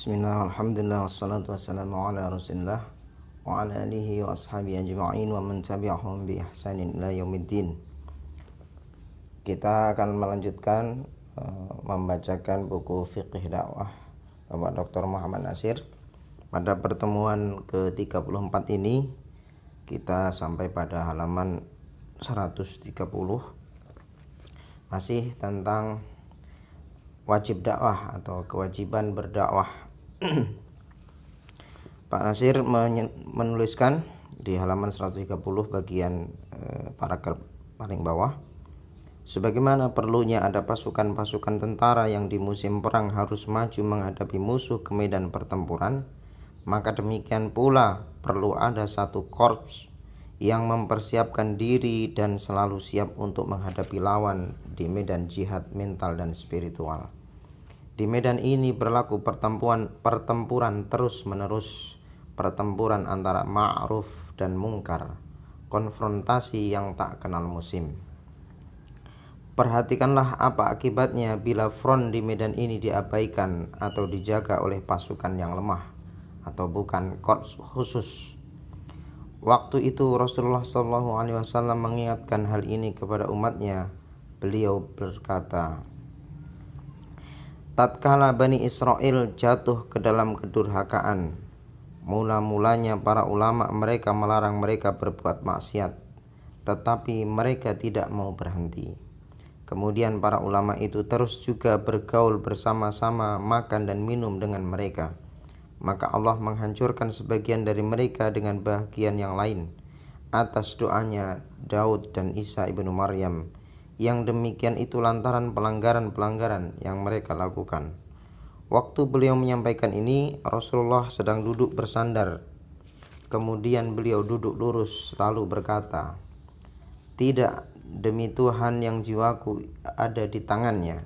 Bismillah, alhamdulillah, wassalatu wassalamu ala rasulillah wa ala alihi wa ashabihi ajma'in wa man tabi'ahum bi ihsanin ila yaumiddin. Kita akan melanjutkan membacakan buku Fiqh Dakwah Bapak Dr. Muhammad Nasir. Pada pertemuan ke-34 ini kita sampai pada halaman 130, masih tentang wajib dakwah atau kewajiban berdakwah. Pak Nasir menuliskan di halaman 130 bagian paragraf paling bawah, sebagaimana perlunya ada pasukan-pasukan tentara yang di musim perang harus maju menghadapi musuh ke medan pertempuran, maka demikian pula perlu ada satu korps yang mempersiapkan diri dan selalu siap untuk menghadapi lawan di medan jihad mental dan spiritual. Di medan ini berlaku pertempuran terus-menerus, pertempuran antara ma'ruf dan mungkar, konfrontasi yang tak kenal musim. Perhatikanlah apa akibatnya bila front di medan ini diabaikan atau dijaga oleh pasukan yang lemah atau bukan korps khusus. Waktu itu Rasulullah SAW mengingatkan hal ini kepada umatnya. Beliau berkata, tatkala Bani Israel jatuh ke dalam kedurhakaan, mula-mulanya para ulama mereka melarang mereka berbuat maksiat, tetapi mereka tidak mau berhenti. Kemudian para ulama itu terus juga bergaul bersama-sama, makan dan minum dengan mereka. Maka Allah menghancurkan sebagian dari mereka dengan bagian yang lain atas doanya Daud dan Isa ibnu Maryam. Yang demikian itu lantaran pelanggaran-pelanggaran yang mereka lakukan. Waktu beliau menyampaikan ini, Rasulullah sedang duduk bersandar. Kemudian beliau duduk lurus lalu berkata, tidak, demi Tuhan yang jiwaku ada di tangannya,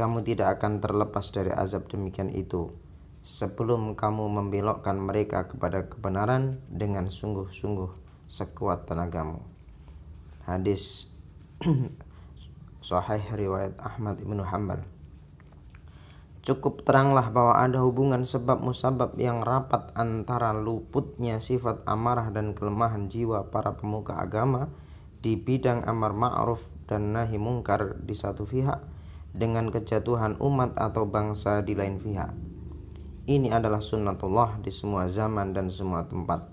kamu tidak akan terlepas dari azab demikian itu sebelum kamu membelokkan mereka kepada kebenaran dengan sungguh-sungguh sekuat tenagamu. Hadis Sahih riwayat Ahmad ibnu Hanbal. Cukup teranglah bahwa ada hubungan sebab musabab yang rapat antara luputnya sifat amarah dan kelemahan jiwa para pemuka agama di bidang amar ma'ruf dan nahi mungkar di satu pihak dengan kejatuhan umat atau bangsa di lain pihak. Ini adalah sunnatullah di semua zaman dan semua tempat.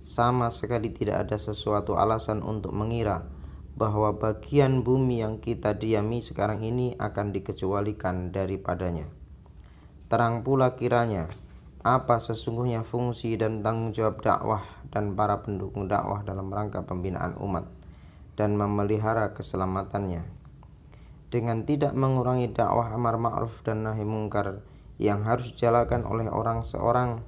Sama sekali tidak ada sesuatu alasan untuk mengira bahwa bagian bumi yang kita diami sekarang ini akan dikecualikan daripadanya. Terang pula kiranya apa sesungguhnya fungsi dan tanggung jawab dakwah dan para pendukung dakwah dalam rangka pembinaan umat dan memelihara keselamatannya. Dengan tidak mengurangi dakwah amar ma'ruf dan nahi mungkar yang harus dijalankan oleh orang seorang,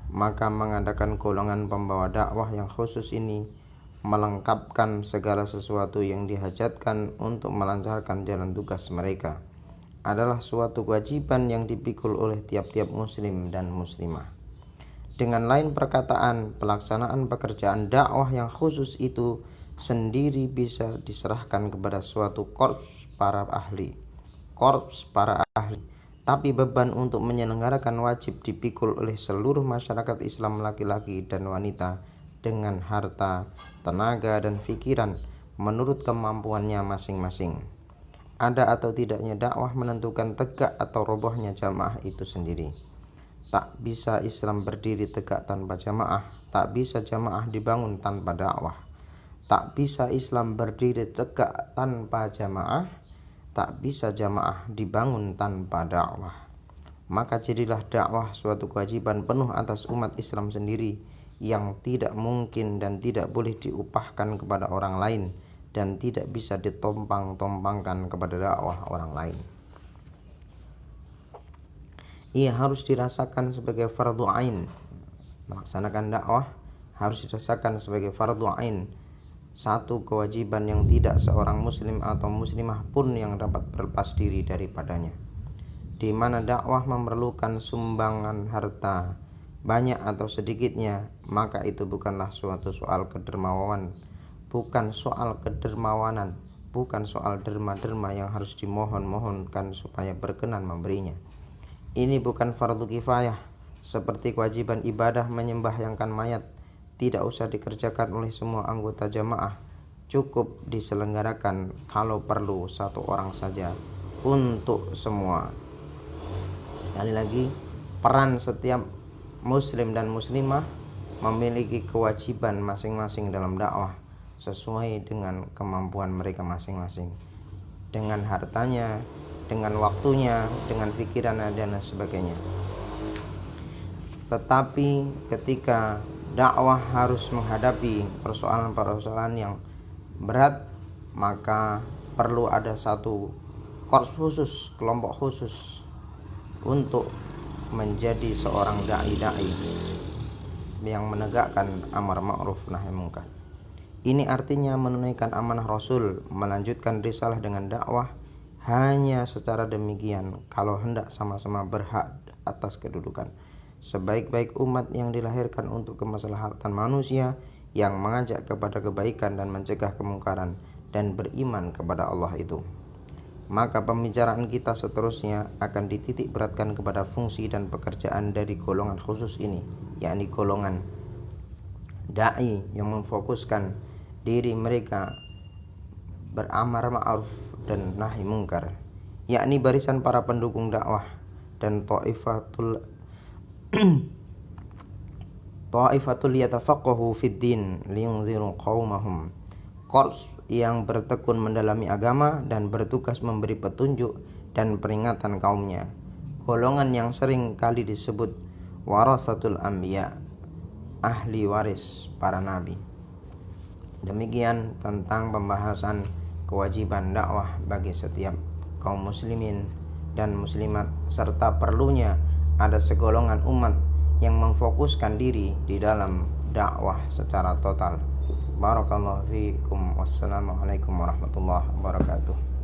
maka mengadakan golongan pembawa dakwah yang khusus ini melengkapkan segala sesuatu yang dihajatkan untuk melancarkan jalan tugas mereka adalah suatu kewajiban yang dipikul oleh tiap-tiap muslim dan muslimah. Dengan lain perkataan, pelaksanaan pekerjaan dakwah yang khusus itu sendiri bisa diserahkan kepada suatu korps para ahli, tapi beban untuk menyelenggarakan wajib dipikul oleh seluruh masyarakat Islam laki-laki dan wanita dengan harta, tenaga, dan pikiran menurut kemampuannya masing-masing. Ada atau tidaknya dakwah menentukan tegak atau robohnya jamaah itu sendiri. Tak bisa Islam berdiri tegak tanpa jamaah, tak bisa jamaah dibangun tanpa dakwah. Tak bisa Islam berdiri tegak tanpa jamaah, tak bisa jamaah dibangun tanpa dakwah. Maka jadilah dakwah suatu kewajiban penuh atas umat Islam sendiri yang tidak mungkin dan tidak boleh diupahkan kepada orang lain dan tidak bisa ditompang-tompangkan kepada dakwah orang lain. Ia harus dirasakan sebagai fardu ain. Melaksanakan dakwah harus dirasakan sebagai fardu ain, satu kewajiban yang tidak seorang muslim atau muslimah pun yang dapat berlepas diri daripadanya. Di mana dakwah memerlukan sumbangan harta, banyak atau sedikitnya, maka itu bukanlah suatu soal kedermawanan, bukan soal derma-derma yang harus dimohon-mohonkan supaya berkenan memberinya. Ini bukan fardu kifayah, seperti kewajiban ibadah menyembahyangkan mayat. Tidak usah dikerjakan oleh semua anggota jamaah, cukup diselenggarakan kalau perlu satu orang saja untuk semua. Sekali lagi, peran setiap muslim dan muslimah memiliki kewajiban masing-masing dalam dakwah sesuai dengan kemampuan mereka masing-masing, dengan hartanya, dengan waktunya, dengan pikirannya dan sebagainya. Tetapi ketika dakwah harus menghadapi persoalan-persoalan yang berat, maka perlu ada satu korps khusus, kelompok khusus untuk menjadi seorang dai-dai yang menegakkan amar ma'ruf nahi munkar. Ini artinya menunaikan amanah Rasul, melanjutkan risalah dengan dakwah. Hanya secara demikian kalau hendak sama-sama berhak atas kedudukan sebaik-baik umat yang dilahirkan untuk kemaslahatan manusia, yang mengajak kepada kebaikan dan mencegah kemungkaran dan beriman kepada Allah itu. Maka pembicaraan kita seterusnya akan dititik beratkan kepada fungsi dan pekerjaan dari golongan khusus ini, yakni golongan dai yang memfokuskan diri mereka beramar ma'ruf dan nahi mungkar, yakni barisan para pendukung dakwah dan ta'ifatul yatafaqahu fid din liyunziru qaumahum, korps yang bertekun mendalami agama dan bertugas memberi petunjuk dan peringatan kaumnya, golongan yang sering kali disebut warasatul anbiya, ahli waris para nabi. Demikian tentang pembahasan kewajiban dakwah bagi setiap kaum muslimin dan muslimat, serta perlunya ada segolongan umat yang memfokuskan diri di dalam dakwah secara total. Barakallahu fiikum. Wassalamualaikum warahmatullahi wabarakatuh.